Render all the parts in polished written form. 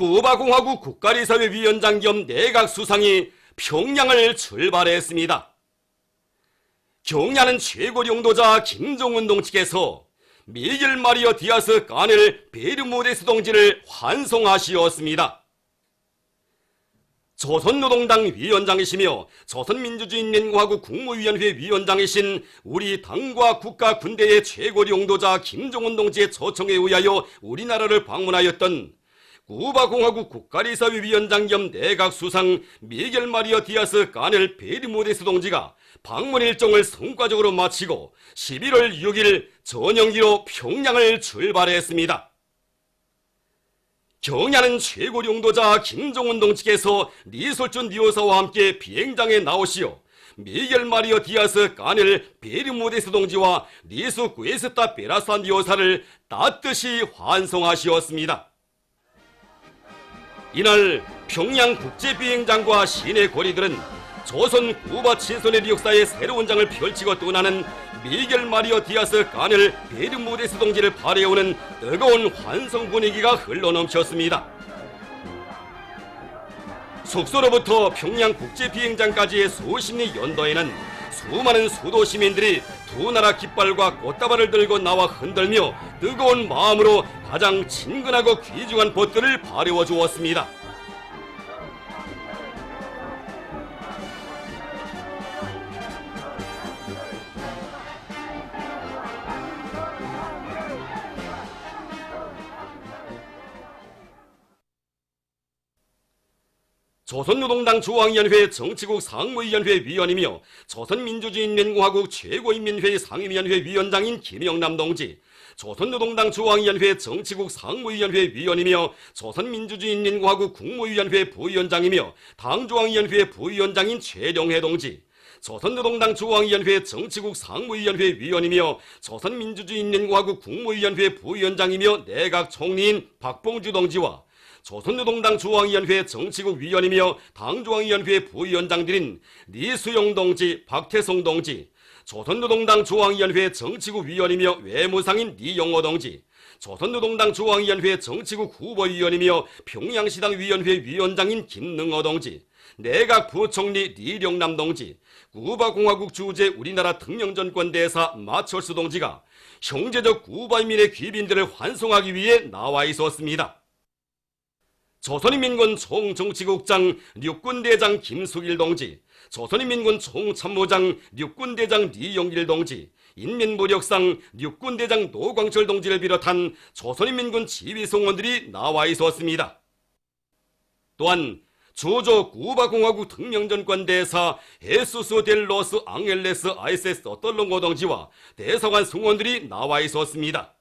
쿠바공화국 국가리사회위원장 겸 내각수상이 평양을 출발했습니다. 경야는 최고領導자 김정은 동측에서 미겔 마리아 디아스 까넬 베르무데스 동지를 환송하시었습니다. 조선노동당 위원장이시며 조선민주주의인민공화국 국무위원회 위원장이신 우리 당과 국가 군대의 최고領導자 김정은 동지의 초청에 의하여 우리나라를 방문하였던 쿠바공화국 국가리사회위원장 겸 내각수상 미겔 마리아 디아스 까넬 베르무데스 동지가 방문 일정을 성과적으로 마치고 11월 6일 전용기로 평양을 출발했습니다. 경야는 최고領導자 김정은 동측에서 리솔준 리오사와 함께 비행장에 나오시어 미겔 마리아 디아스 까넬 베르무데스 동지와 리수 구에스타 베라산 리오사를 따뜻이 환송하시었습니다. 이날 평양 국제비행장과 시내 거리들은 조선 쿠바 친선의 역사의 새로운 장을 펼치고 떠나는 미겔 마리아 디아스 까넬 베르무데스 동지를 발해오는 뜨거운 환송 분위기가 흘러넘쳤습니다. 숙소로부터 평양 국제비행장까지의 수십리 연도에는 수많은 수도 시민들이 두 나라 깃발과 꽃다발을 들고 나와 흔들며 뜨거운 마음으로 가장 친근하고 귀중한 벗들을 발해워 주었습니다. 조선노동당 중앙위원회 정치국 상무위원회 위원이며 조선민주주의인민공화국 최고인민회의 상임위원회 위원장인 김영남 동지, 조선노동당 중앙위원회 정치국 상무위원회 위원이며 조선민주주의인민공화국 국무위원회 부위원장이며 당중앙위원회 부위원장인 최령해 동지, 조선노동당 중앙위원회 정치국 상무위원회 위원이며 조선민주주의인민공화국 국무위원회 부위원장이며 내각총리인 박봉주 동지와 조선노동당 중앙위원회 정치국 위원이며 당중앙위원회 부위원장들인 리수용 동지, 박태성 동지, 조선노동당 중앙위원회 정치국 위원이며 외무상인 리영호 동지, 조선노동당 중앙위원회 정치국 후보위원이며 평양시당 위원회 위원장인 김능호 동지, 내각 부총리 리령남 동지, 쿠바공화국 주재 우리나라 특명전권 대사 마철수 동지가 형제적 쿠바인민의 귀빈들을 환송하기 위해 나와 있었습니다. 조선인민군 총정치국장 육군대장 김수길 동지, 조선인민군 총참모장 육군대장 리용길 동지, 인민무력상 육군대장 노광철 동지를 비롯한 조선인민군 지휘성원들이 나와 있었습니다. 또한 주조 쿠바공화국 특명전권 대사 헤수스 델 로스 앙헬레스 아이세스 어떨롱고 동지와 대사관 승원들이 나와 있었습니다.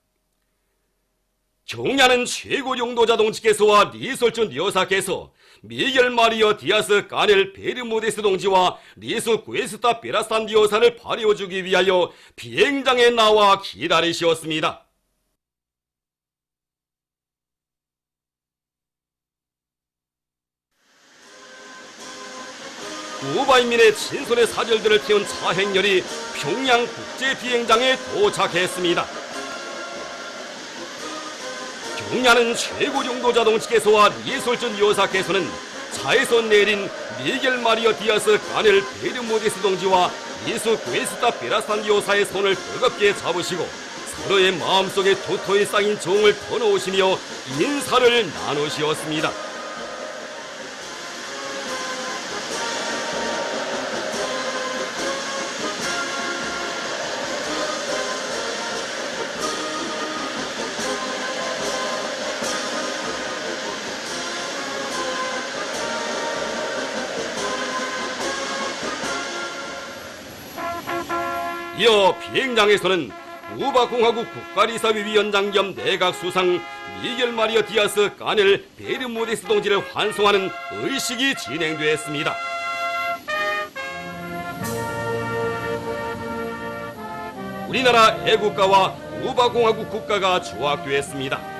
경야는 최고領導자 동지께서와 리솔준 여사께서 미겔 마리아 디아스 까넬 베르무데스 동지와 리수 구에스타 베라산 여사를 발해주기 위하여 비행장에 나와 기다리셨습니다. 쿠바인민의 친손의 사절들을 태운 차행렬이 평양 국제비행장에 도착했습니다. 경야는 최고領導자 동지께서와 리솔준 여사께서는 차에서 내린 미겔 마리아 디아스 까넬 베르무데스 동지와 리수 구에스타 베라산 여사의 손을 뜨겁게 잡으시고 서로의 마음속에 도토히 쌓인 정을 터놓으시며 인사를 나누시었습니다. 이어 비행장에서는 쿠바공화국 국가리사회위원장 겸 내각수상 미겔 마리아 디아스 까넬 베르무데스 동지를 환송하는 의식이 진행되었습니다. 우리나라 애국가와 쿠바공화국 국가가 조합되었습니다.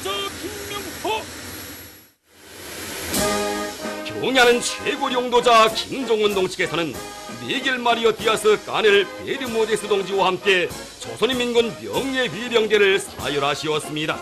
용도자 김명호. 경야는 최고 용도자 김종원 동측에서는 미겔 마리오 디아스 까넬 베르무데스 동지와 함께 조선인민군 명예위병제를 사열하시었습니다.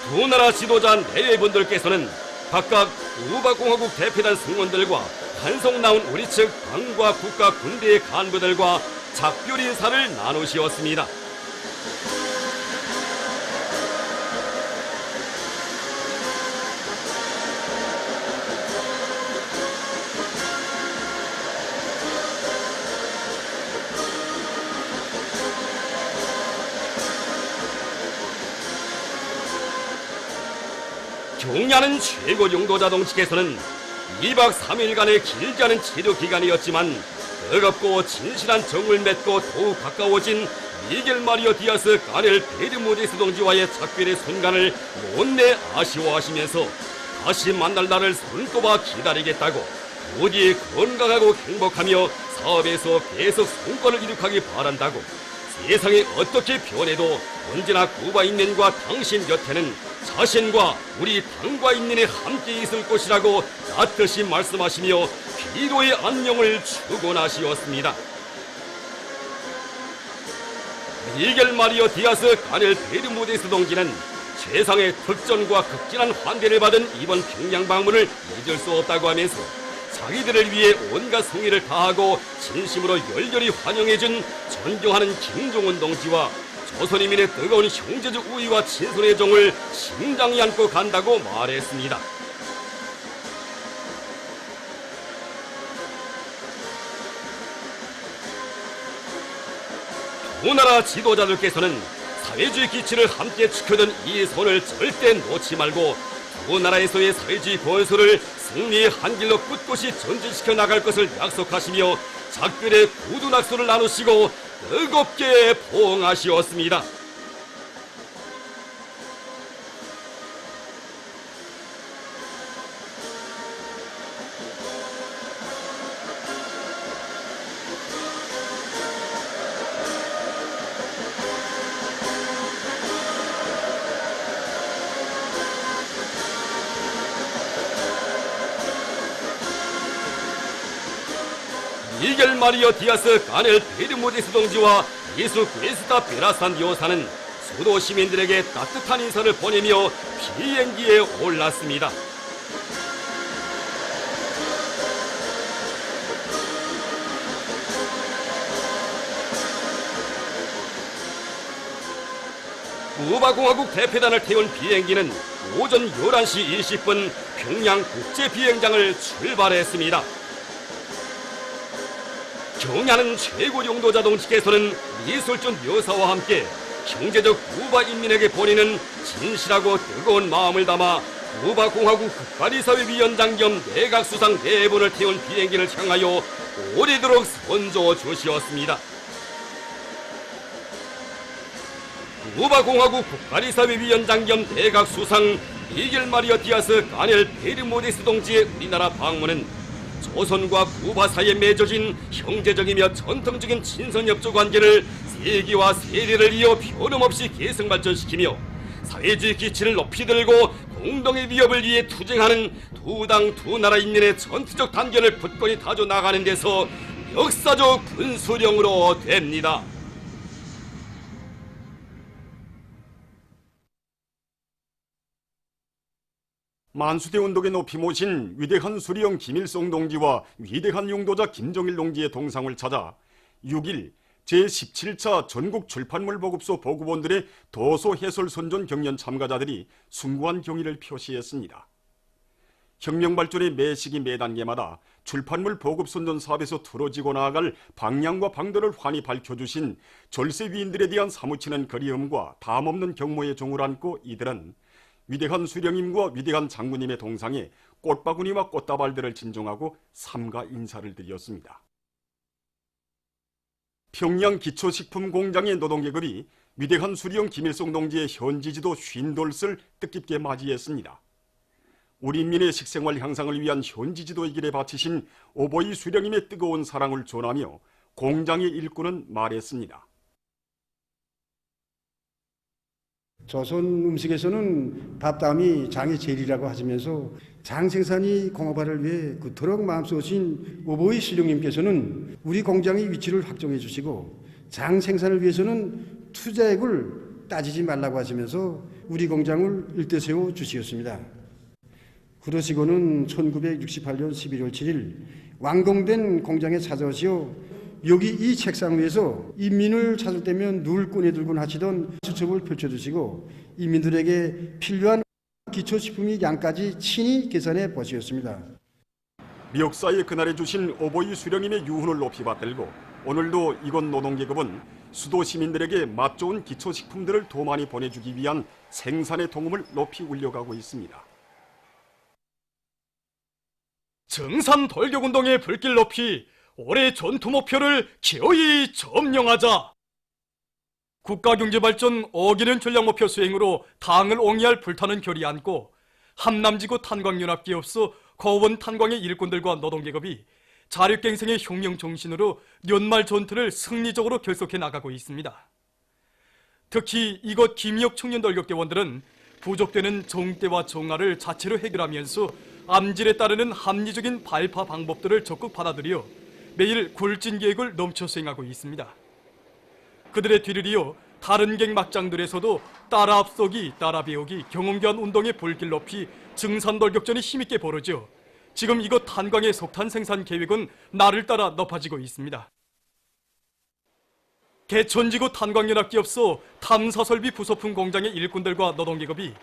두 나라 지도자 네 분들께서는 각각 우바공화국 대표단 승무원들과 한송 나온 우리 측 당과 국가 군대의 간부들과 작별 인사를 나누시었습니다. 경야는 최고 용도자 동측에서는 2박 3일간의 길지 않은 치료 기간이었지만 뜨겁고 진실한 정을 맺고 더욱 가까워진 미겔 마리오 디아스 까넬 베르무데스 동지와의 작별의 순간을 못내 아쉬워하시면서 다시 만날 날을 손꼽아 기다리겠다고 부디 건강하고 행복하며 사업에서 계속 성과를 이룩하기 바란다고 세상이 어떻게 변해도 언제나 쿠바 인민과 당신 곁에는 자신과 우리 당과 인민이 함께 있을 것이라고 따뜻이 말씀하시며 피로의 안녕을 축원하시었습니다. 미겔 마리오 디아스 까넬 베르무데스 동지는 최상의 특전과 극진한 환대를 받은 이번 평양 방문을 잊을 수 없다고 하면서 자기들을 위해 온갖 성의를 다하고 진심으로 열렬히 환영해준 존경하는 김종원 동지와 조선인민의 뜨거운 형제적 우위와 친선의 정을 심장에 안고 간다고 말했습니다. 두 나라 지도자들께서는 사회주의 기치를 함께 지켜던 이 손을 절대 놓지 말고 두 나라에서의 사회주의 건설을 승리의 한 길로 꿋꿋이 전진시켜 나갈 것을 약속하시며 작별의 구두 낙서를 나누시고 뜨겁게 포옹하시었습니다. 미겔 마리오 디아스 까넬 베르무데스 동지와 예수 구에스타 베라산 여사는 수도 시민들에게 따뜻한 인사를 보내며 비행기에 올랐습니다. 쿠바공화국 대표단을 태운 비행기는 오전 11시 20분 평양 국제비행장을 출발했습니다. 경야는 최고 용도자 동지께서는 미술전 여사와 함께 형제적 쿠바 인민에게 보내는 진실하고 뜨거운 마음을 담아 쿠바 공화국 국가리사회위원장 겸 내각수상 4분을 태운 비행기를 향하여 오래도록 선조 주시었습니다. 쿠바 공화국 국가리사회위원장 겸 내각수상 미겔 마리오 디아스 까넬 베르무데스 동지의 우리나라 방문은 조선과 쿠바 사이에 맺어진 형제적이며 전통적인 친선협조 관계를 세기와 세대를 이어 변함없이 계승 발전시키며 사회주의 기치를 높이 들고 공동의 위협을 위해 투쟁하는 두 당 두 나라 인민의 전투적 단결을 굳건히 다져 나가는 데서 역사적 분수령으로 됩니다. 만수대 운동에 높이 모신 위대한 수리형 김일성 동지와 위대한 용도자 김정일 동지의 동상을 찾아 6일 제17차 전국 출판물 보급소 보급원들의 도서 해설 선전 경연 참가자들이 숭고한 경의를 표시했습니다. 혁명 발전의 매 시기 매 단계마다 출판물 보급 선전 사업에서 틀어지고 나아갈 방향과 방도를 환히 밝혀주신 졸세 위인들에 대한 사무치는 그리움과 담없는 경모의 종을 안고 이들은 위대한 수령님과 위대한 장군님의 동상에 꽃바구니와 꽃다발들을 진정하고 삼가 인사를 드렸습니다. 평양 기초식품 공장의 노동계급이 위대한 수령 김일성 동지의 현지지도 쉰돌을 뜻깊게 맞이했습니다. 우리 인민의 식생활 향상을 위한 현지지도의 길에 바치신 오보이 수령님의 뜨거운 사랑을 전하며 공장의 일꾼은 말했습니다. 조선 음식에서는 밥다음이 장이 제일이라고 하시면서 장 생산이 공업화를 위해 그토록 마음쓰신 오보이 수령님께서는 우리 공장의 위치를 확정해 주시고 장 생산을 위해서는 투자액을 따지지 말라고 하시면서 우리 공장을 일대세워 주시었습니다. 그러시고는 1968년 11월 7일 완공된 공장에 찾아오시어 여기 이 책상 위에서 인민을 찾을 때면 누울 꺼내들곤 하시던 수첩을 펼쳐주시고 인민들에게 필요한 기초식품의 양까지 친히 계산해 보시었습니다. 미역사의 그날에 주신 오보이 수령님의 유훈을 높이 받들고 오늘도 이곳 노동계급은 수도 시민들에게 맛 좋은 기초식품들을 더 많이 보내주기 위한 생산의 동음을 높이 울려가고 있습니다. 정산 돌격운동의 불길 높이 올해 전투 목표를 기어이 점령하자. 국가경제발전 5개년 전략목표 수행으로 당을 옹이할 불타는 결의 안고 함남지구 탄광연합기업소 거원 탄광의 일꾼들과 노동계급이 자력갱생의 혁명 정신으로 연말 전투를 승리적으로 결속해 나가고 있습니다. 특히 이곳 김역 청년돌격대원들은 부족되는 정대와 정화를 자체로 해결하면서 암질에 따르는 합리적인 발파 방법들을 적극 받아들여 매일 굴진 계획을 넘쳐 수행하고 있습니다. 그들의 뒤를 이어 다른 갱 막장들에서도 따라 앞서기, 따라 배우기, 경험교환 운동의 불길 높이 증산돌격전이 힘있게 벌어져 지금 이곳 탄광의 석탄 생산 계획은 날을 따라 높아지고 있습니다. 개천지구 탄광연합기업소 탐사설비 부소품 공장의 일꾼들과 노동계급이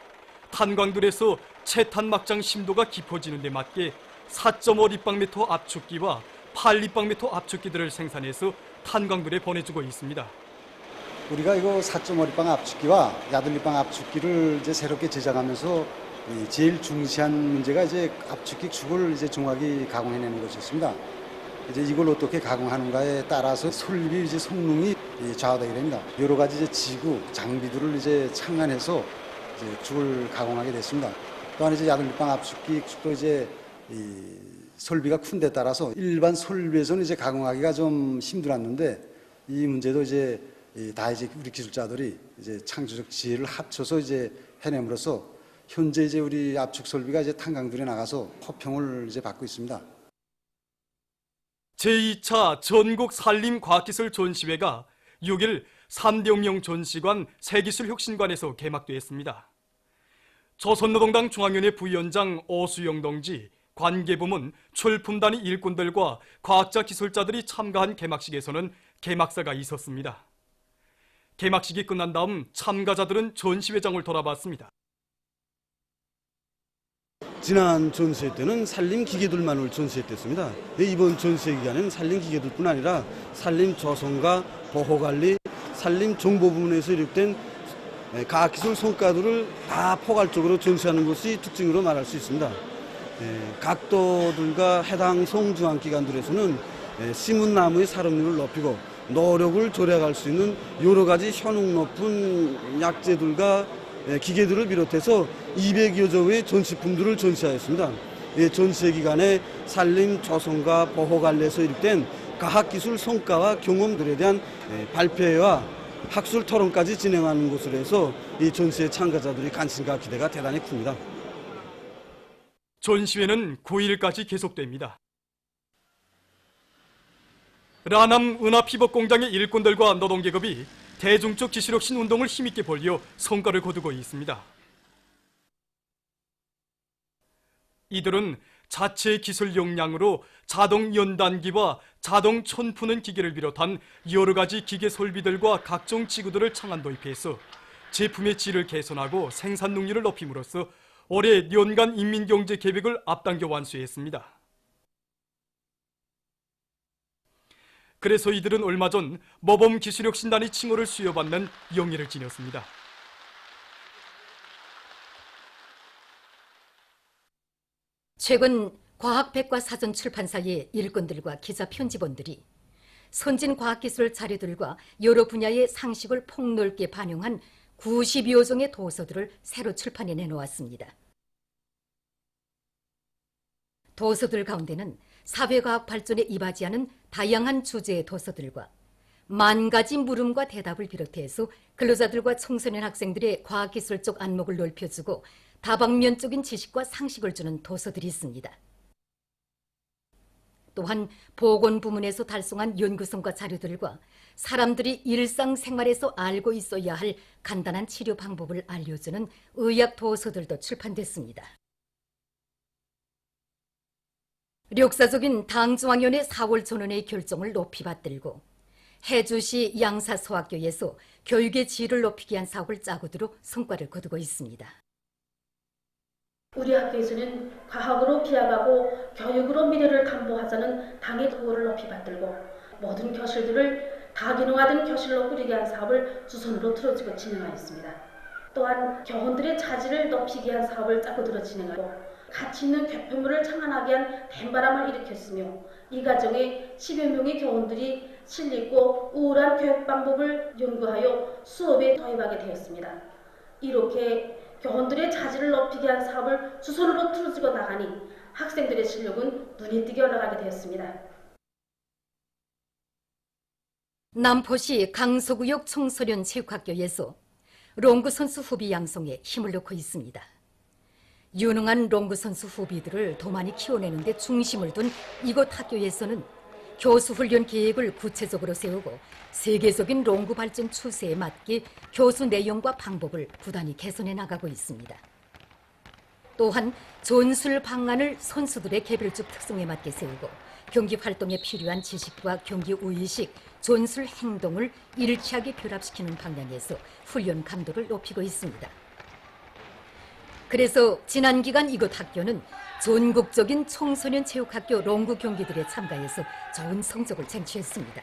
탄광들에서 채탄 막장 심도가 깊어지는 데 맞게 4.5 立方미터 압축기와 8 立方미터 압축기들을 생산해서 탄광들에 보내주고 있습니다. 우리가 이거 4.5 立方 압축기와 8 立方 압축기를 이제 새롭게 제작하면서 제일 중시한 문제가 이제 압축기 축을 이제 정확히 가공해내는 것이었습니다. 이제 이걸 어떻게 가공하는가에 따라서 설비 이제 성능이 좌우되게 됩니다. 여러 가지 이제 지구 장비들을 이제 창안해서 이제 축을 가공하게 됐습니다. 또한 이제 8 立方 압축기 축도 이제 설비가 큰 데 따라서 일반 설비에서는 이제 가공하기가 좀 힘들었는데 이 문제도 이제 다 이제 우리 기술자들이 이제 창조적 지혜를 합쳐서 이제 해냄으로써 현재 이제 우리 압축 설비가 이제 탄광들에 나가서 호평을 이제 받고 있습니다. 제2차 전국 산림과학기술 전시회가 6일 삼대혁명 전시관 새기술혁신관에서 개막되었습니다. 조선노동당 중앙위원회 부위원장 오수영 동지, 관계부문, 출품단위 일꾼들과 과학자 기술자들이 참가한 개막식에서는 개막사가 있었습니다. 개막식이 끝난 다음 참가자들은 전시회장을 돌아봤습니다. 지난 전시회 때는 산림 기계들만을 전시했댔습니다. 이번 전시회 기간에는 산림 기계들뿐 아니라 산림 조성과 보호관리, 산림 정보 부문에서 이룩된 과학기술 성과들을 다 포괄적으로 전시하는 것이 특징으로 말할 수 있습니다. 각도들과 해당 송중앙기관들에서는 심은 나무의 사업률을 높이고 노력을 절약할 수 있는 여러 가지 효능 높은 약재들과 기계들을 비롯해서 200여 종의 전시품들을 전시하였습니다. 전시회 기간에 산림 조성과 보호관리에서 이룩된 과학기술 성과와 경험들에 대한 발표회와 학술 토론까지 진행하는 곳으로 해서 이 전시회 참가자들의 관심과 기대가 대단히 큽니다. 전시회는 9일까지 계속됩니다. 라남 은하피벗공장의 일꾼들과 노동계급이 대중적 지시력신 운동을 힘있게 벌여 성과를 거두고 있습니다. 이들은 자체 기술 역량으로 자동 연단기와 자동 천 푸는 기계를 비롯한 여러 가지 기계 설비들과 각종 기구들을 창안 도입해서 제품의 질을 개선하고 생산 능률을 높임으로써 올해 연간 인민경제 계획을 앞당겨 완수했습니다. 그래서 이들은 얼마 전 모범 기술력 신단의 칭호를 수여받는 영예를 지녔습니다. 최근 과학백과사전 출판사의 일꾼들과 기자 편집원들이 선진 과학기술 자료들과 여러 분야의 상식을 폭넓게 반영한 90여 종의 도서들을 새로 출판해 내놓았습니다. 도서들 가운데는 사회과학 발전에 이바지하는 다양한 주제의 도서들과 만 가지 물음과 대답을 비롯해서 근로자들과 청소년 학생들의 과학기술적 안목을 넓혀주고 다방면적인 지식과 상식을 주는 도서들이 있습니다. 또한 보건부문에서 달성한 연구성과 자료들과 사람들이 일상생활에서 알고 있어야 할 간단한 치료 방법을 알려주는 의학 도서들도 출판됐습니다. 역사적인 당중앙위원회 4월 전원의 결정을 높이 받들고 해주시 양사소학교에서 교육의 질을 높이기 위한 사업을 짜고 들어 성과를 거두고 있습니다. 우리 학교에서는 과학으로 기약하고 교육으로 미래를 담보하자는 당의 도구를 높이 받들고 모든 교실들을 다기능화된 교실로 꾸리게 한 사업을 주선으로 틀어지고 진행하였습니다. 또한 교원들의 자질을 높이기 위한 사업을 짜고 들어 진행하고 가치 있는 교편물을 창안하게 한 뱀바람을 일으켰으며 이 과정에 10여 명의 교원들이 실리있고 우월한 교육 방법을 연구하여 수업에 도입하게 되었습니다. 이렇게 교원들의 자질을 높이게 한 사업을 주선으로 틀어지고 나가니 학생들의 실력은 눈에 띄게 올라가게 되었습니다. 남포시 강서구역 청소년 체육학교에서 롱구 선수 후비 양성에 힘을 넣고 있습니다. 유능한 롱구 선수 후비들을 더 많이 키워내는 데 중심을 둔 이곳 학교에서는 교수 훈련 계획을 구체적으로 세우고 세계적인 롱구 발전 추세에 맞게 교수 내용과 방법을 부단히 개선해 나가고 있습니다. 또한 전술 방안을 선수들의 개별적 특성에 맞게 세우고 경기 활동에 필요한 지식과 경기 의식, 전술 행동을 일치하게 결합시키는 방향에서 훈련 감도를 높이고 있습니다. 그래서 지난 기간 이곳 학교는 전국적인 청소년 체육학교 롱구 경기들에 참가해서 좋은 성적을 쟁취했습니다.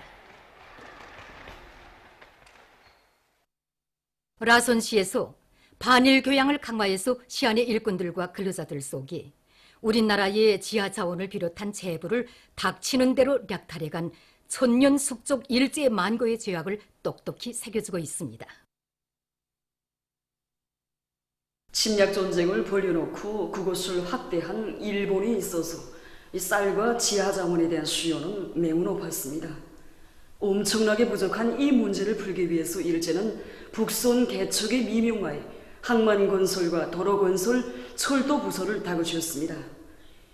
라선시에서 반일 교양을 강화해서 시안의 일꾼들과 근로자들 속에 우리나라의 지하 자원을 비롯한 재부를 닥치는 대로 약탈해간 천년 숙적 일제 만고의 죄악을 똑똑히 새겨주고 있습니다. 침략 전쟁을 벌여놓고 그것을 확대한 일본이 있어서 이 쌀과 지하 자원에 대한 수요는 매우 높았습니다. 엄청나게 부족한 이 문제를 풀기 위해서 일제는 북선 개척의 미명하에 항만 건설과 도로 건설, 철도 부서를 다그쳤습니다.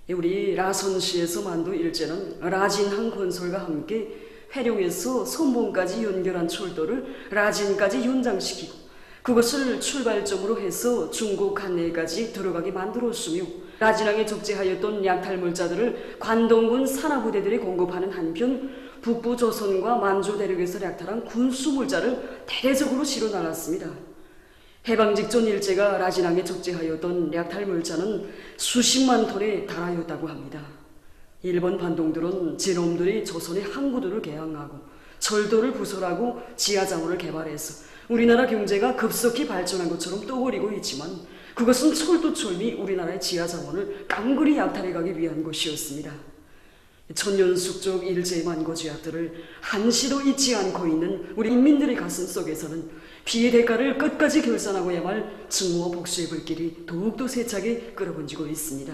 우리 라선시에서 만두 일제는 라진항 건설과 함께 회룡에서 선봉까지 연결한 철도를 라진까지 연장시키고 그것을 출발점으로 해서 중국 한내까지 들어가게 만들었으며 라진항에 적재하였던 약탈물자들을 관동군 산하부대들이 공급하는 한편 북부 조선과 만주 대륙에서 약탈한 군수물자를 대대적으로 실어 나갔습니다. 해방 직전 일제가 라진항에 적재하였던 약탈물자는 수십만 톤에 달하였다고 합니다. 일본 반동들은 제놈들이 조선의 항구들을 개항하고 철도를 부설하고 지하자원을 개발해서 우리나라 경제가 급속히 발전한 것처럼 떠오르고 있지만 그것은 철도철미 우리나라의 지하자원을 깡그리 약탈해가기 위한 것이었습니다. 천년숙적 일제의 만고 죄악들을 한시도 잊지 않고 있는 우리 인민들의 가슴 속에서는 피해 대가를 끝까지 결산하고야말 증오와 복수의 불길이 더욱더 세차게 끌어번지고 있습니다.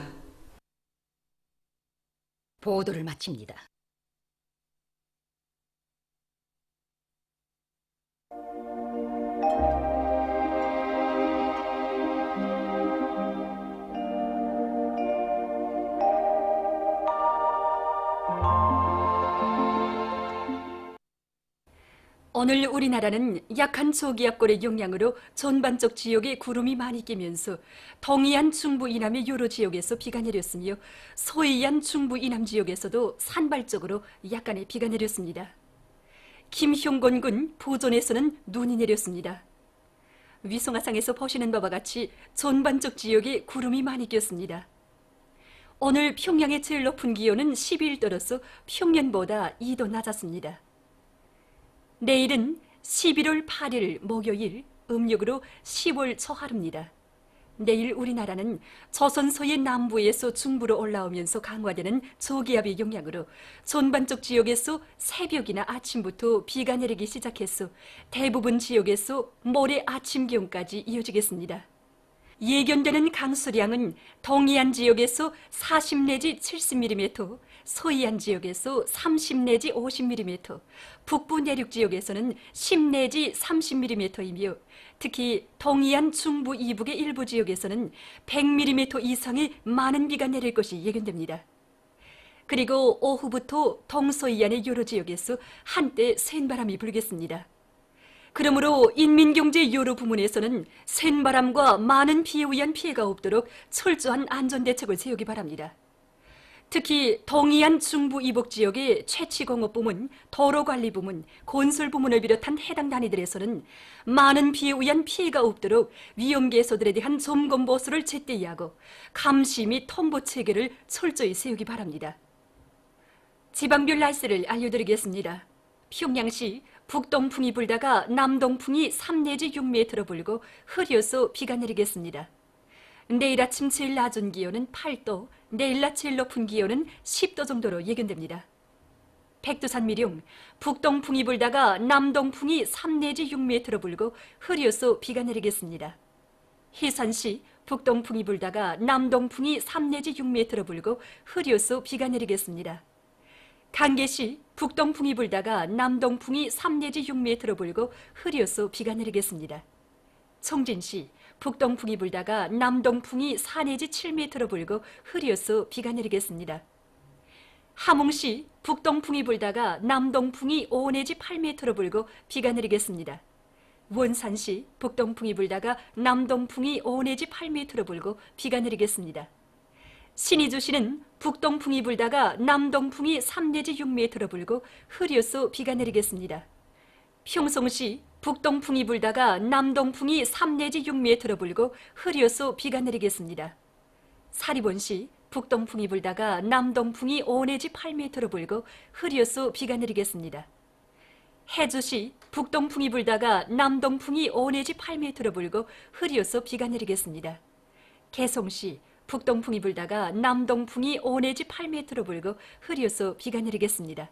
보도를 마칩니다. 오늘 우리나라는 약한 초기압골의 영향으로 전반적 지역에 구름이 많이 끼면서 동해안 중부 이남의 여러 지역에서 비가 내렸으며 서해안 중부 이남 지역에서도 산발적으로 약간의 비가 내렸습니다. 김형곤군 부전에서는 눈이 내렸습니다. 위성화상에서 보시는 바와 같이 전반적 지역에 구름이 많이 꼈습니다. 오늘 평양의 제일 높은 기온은 12일 떨어서 평년보다 2도 낮았습니다. 내일은 11월 8일 목요일, 음력으로 10월 초하루입니다. 내일 우리나라는 조선소의 남부에서 중부로 올라오면서 강화되는 저기압의 영향으로 전반적 지역에서 새벽이나 아침부터 비가 내리기 시작해서 대부분 지역에서 모레 아침경까지 이어지겠습니다. 예견되는 강수량은 동해안 지역에서 40 내지 70mm, 서해안 지역에서 30 내지 50mm, 북부 내륙 지역에서는 10 내지 30mm이며 특히 동해안 중부 이북의 일부 지역에서는 100mm 이상의 많은 비가 내릴 것이 예견됩니다. 그리고 오후부터 동서해안의 여러 지역에서 한때 센 바람이 불겠습니다. 그러므로 인민경제 여러 부문에서는 센 바람과 많은 비에 의한 피해가 없도록 철저한 안전대책을 세우기 바랍니다. 특히 동해안 중부 이북 지역의 채취공업부문, 도로관리부문, 건설부문을 비롯한 해당 단위들에서는 많은 비에 의한 피해가 없도록 위험계소들에 대한 점검보수를 제때히 하고 감시 및 통보체계를 철저히 세우기 바랍니다. 지방별 날씨를 알려드리겠습니다. 평양시 북동풍이 불다가 남동풍이 3 내지 6m 불고 흐려서 비가 내리겠습니다. 내일 아침 제일 낮은 기온은 8도, 내일 낮 제일 높은 기온은 10도 정도로 예견됩니다. 백두산 미령, 북동풍이 불다가 남동풍이 3 내지 6m 불고 흐려서 비가 내리겠습니다. 해산시, 북동풍이 불다가 남동풍이 3 내지 6m 불고 흐려서 비가 내리겠습니다. 강계시 북동풍이 불다가 남동풍이 3 내지 6m 불고 흐려서 비가 내리겠습니다. 청진시 북동풍이 불다가 남동풍이 4 내지 7m 불고 흐려서 비가 내리겠습니다. 함흥시 북동풍이 불다가 남동풍이 5 내지 8m 불고 비가 내리겠습니다. 원산시 북동풍이 불다가 남동풍이 5 내지 8m 불고 비가 내리겠습니다. 신의주시는 북동풍이 불다가 남동풍이 3 내지 6m 불고 흐려서 비가 내리겠습니다. 평성시 북동풍이 불다가 남동풍이 3 내지 6m 불고 흐려서 비가 내리겠습니다. 사리본시 북동풍이 불다가 남동풍이 5 내지 8m 불고 흐려서 비가 내리겠습니다. 해주시 북동풍이 불다가 남동풍이 5 내지 8m 불고 흐려서 비가 내리겠습니다. 개성시 북동풍이 불다가 남동풍이 5 내지 8m 불고 흐려서 비가 내리겠습니다.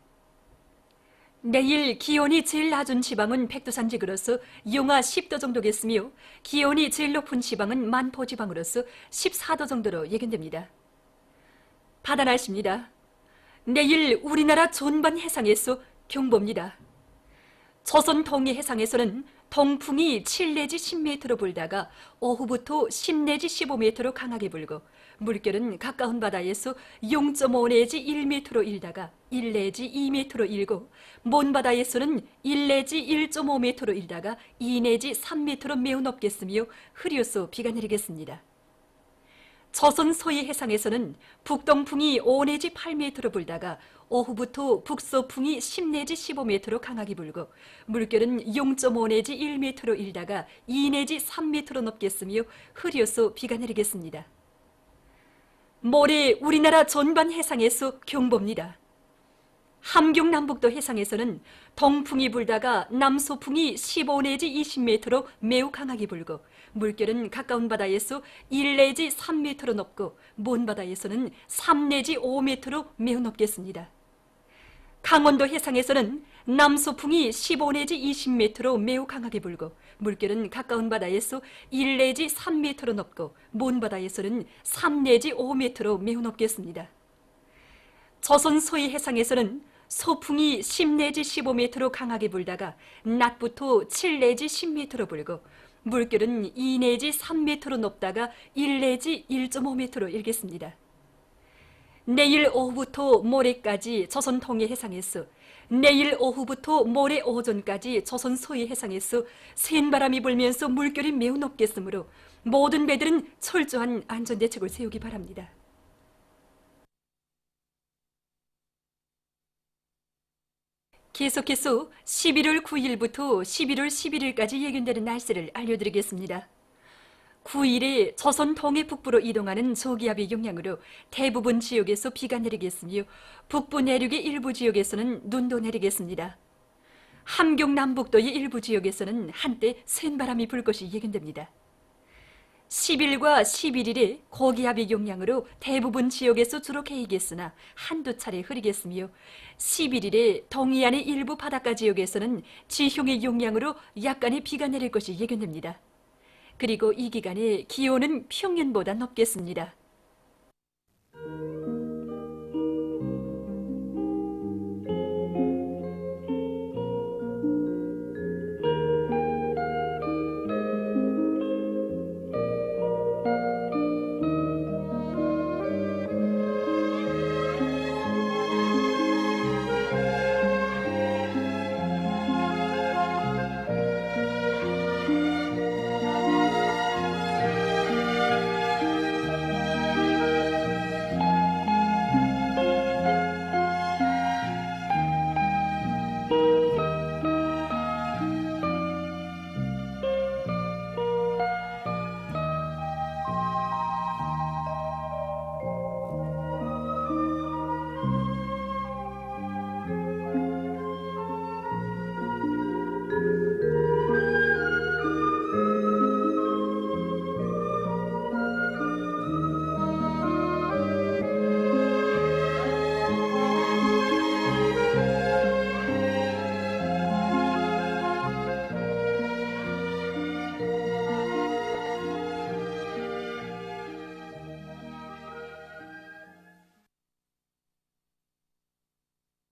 내일 기온이 제일 낮은 지방은 백두산 지구로서 영하 10도 정도겠으며 기온이 제일 높은 지방은 만포 지방으로서 14도 정도로 예견됩니다. 바다 날씨입니다. 내일 우리나라 전반 해상에서 경보입니다. 조선 동해 해상에서는 동풍이 7 내지 10m로 불다가 오후부터 10 내지 15m로 강하게 불고 물결은 가까운 바다에서 0.5 내지 1m로 일다가 1 내지 2m로 일고 먼 바다에서는 1 내지 1.5m로 일다가 2 내지 3m로 매우 높겠으며 흐려서 비가 내리겠습니다. 조선 서해 해상에서는 북동풍이 5 내지 8m로 불다가 오후부터 북서풍이 10 내지 15m로 강하게 불고 물결은 0.5 내지 1m로 일다가 2 내지 3m로 높겠으며 흐려서 비가 내리겠습니다. 모레 우리나라 전반 해상에서 경보입니다. 함경 남북도 해상에서는 동풍이 불다가 남서풍이 15 내지 20m로 매우 강하게 불고 물결은 가까운 바다에서 1 내지 3m로 높고 먼 바다에서는 3 내지 5m로 매우 높겠습니다. 강원도 해상에서는 남서풍이 15 내지 20m로 매우 강하게 불고 물결은 가까운 바다에서 1 내지 3m로 높고 먼 바다에서는 3 내지 5m로 매우 높겠습니다. 조선 서해 해상에서는 서풍이 10 내지 15m로 강하게 불다가 낮부터 7 내지 10m로 불고 물결은 2 내지 3m로 높다가 1 내지 1.5m로 일겠습니다. 내일 오후부터 모레까지 조선 동해 해상에서 내일 오후부터 모레 오전까지 조선 서해 해상에서 센 바람이 불면서 물결이 매우 높겠으므로 모든 배들은 철저한 안전대책을 세우기 바랍니다. 계속해서 11월 9일부터 11월 11일까지 예견되는 날씨를 알려드리겠습니다. 9일에 조선 동해 북부로 이동하는 저기압의 영향으로 대부분 지역에서 비가 내리겠으며 북부 내륙의 일부 지역에서는 눈도 내리겠습니다. 함경 남북도의 일부 지역에서는 한때 센바람이 불 것이 예견됩니다. 10일과 11일에 고기압의 영향으로 대부분 지역에서 주로 개이겠으나 한두 차례 흐리겠으며 11일에 동해안의 일부 바닷가 지역에서는 지형의 영향으로 약간의 비가 내릴 것이 예견됩니다. 그리고 이 기간에 기온은 평년보다 높겠습니다.